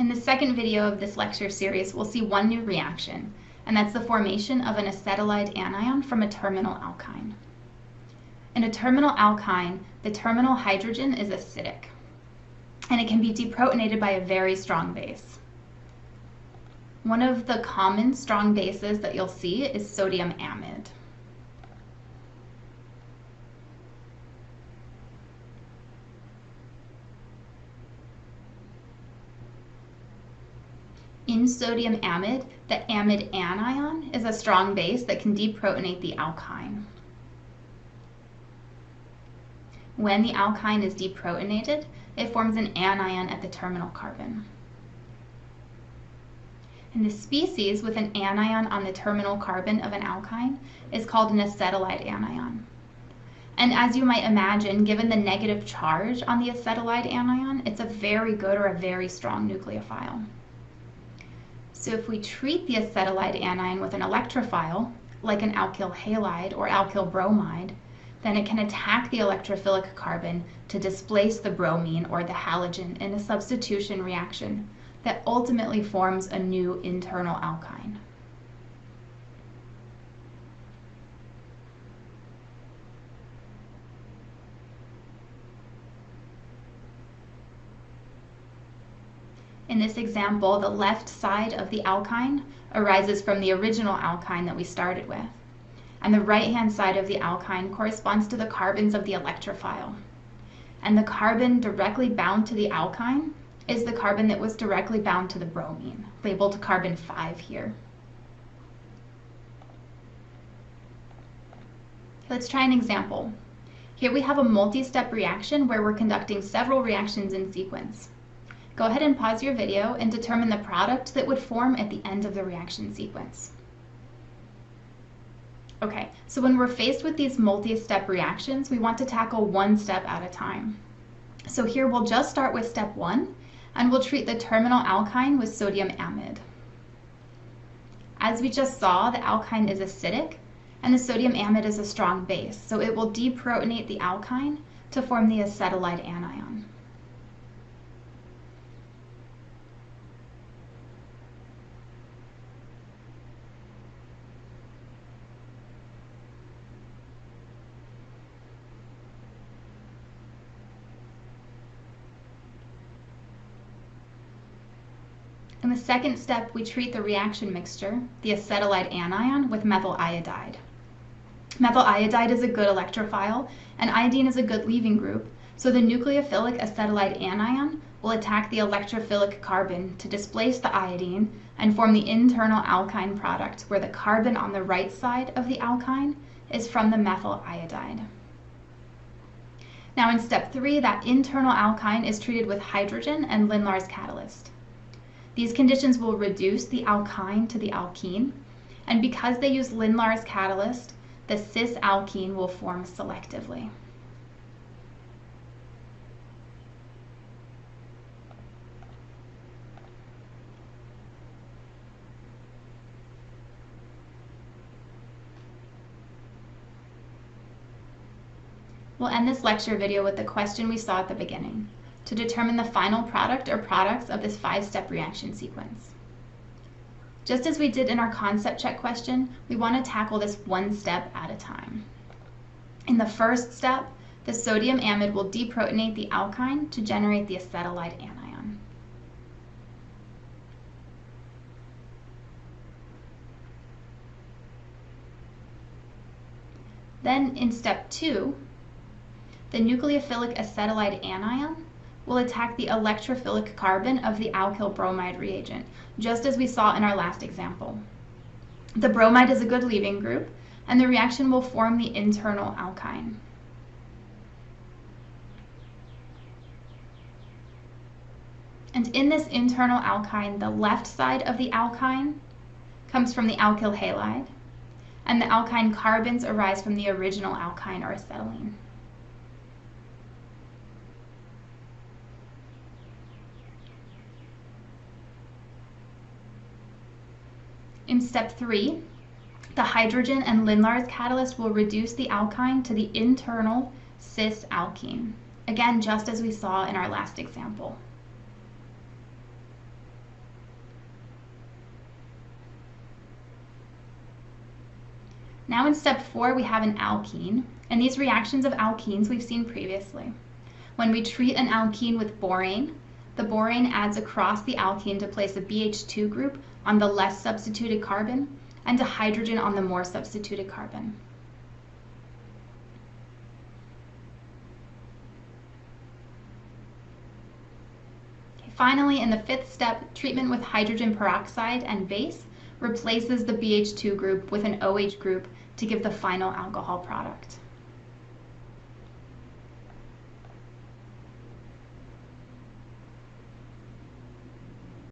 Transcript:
In the second video of this lecture series, we'll see one new reaction, and that's the formation of an acetylide anion from a terminal alkyne. In a terminal alkyne, the terminal hydrogen is acidic, and it can be deprotonated by a very strong base. One of the common strong bases that you'll see is sodium amide. In sodium amide, the amide anion is a strong base that can deprotonate the alkyne. When the alkyne is deprotonated, it forms an anion at the terminal carbon. And the species with an anion on the terminal carbon of an alkyne is called an acetylide anion. And as you might imagine, given the negative charge on the acetylide anion, it's a very good or a very strong nucleophile. So if we treat the acetylide anion with an electrophile, like an alkyl halide or alkyl bromide, then it can attack the electrophilic carbon to displace the bromine or the halogen in a substitution reaction that ultimately forms a new internal alkyne. In this example, the left side of the alkyne arises from the original alkyne that we started with, and the right-hand side of the alkyne corresponds to the carbons of the electrophile. And the carbon directly bound to the alkyne is the carbon that was directly bound to the bromine, labeled carbon 5 here. Let's try an example. Here we have a multi-step reaction where we're conducting several reactions in sequence. Go ahead and pause your video and determine the product that would form at the end of the reaction sequence. Okay, so when we're faced with these multi-step reactions, we want to tackle one step at a time. So here we'll just start with step 1, and we'll treat the terminal alkyne with sodium amide. As we just saw, the alkyne is acidic, and the sodium amide is a strong base, so it will deprotonate the alkyne to form the acetylide anion. In the second step, we treat the reaction mixture, the acetylide anion, with methyl iodide. Methyl iodide is a good electrophile, and iodine is a good leaving group, so the nucleophilic acetylide anion will attack the electrophilic carbon to displace the iodine and form the internal alkyne product, where the carbon on the right side of the alkyne is from the methyl iodide. Now in step 3, that internal alkyne is treated with hydrogen and Lindlar's catalyst. These conditions will reduce the alkyne to the alkene, and because they use Lindlar's catalyst, the cis alkene will form selectively. We'll end this lecture video with the question we saw at the beginning, to determine the final product or products of this 5-step reaction sequence. Just as we did in our concept check question, we want to tackle this one step at a time. In the first step, the sodium amide will deprotonate the alkyne to generate the acetylide anion. Then in step 2, the nucleophilic acetylide anion will attack the electrophilic carbon of the alkyl bromide reagent, just as we saw in our last example. The bromide is a good leaving group, and the reaction will form the internal alkyne. And in this internal alkyne, the left side of the alkyne comes from the alkyl halide, and the alkyne carbons arise from the original alkyne or acetylene. In step 3, the hydrogen and Lindlar's catalyst will reduce the alkyne to the internal cis alkene, again just as we saw in our last example. Now in step 4, we have an alkene, and these reactions of alkenes we've seen previously. When we treat an alkene with borane, the borane adds across the alkene to place a BH2 group on the less substituted carbon and a hydrogen on the more substituted carbon. Finally, in the 5th step, treatment with hydrogen peroxide and base replaces the BH2 group with an OH group to give the final alcohol product.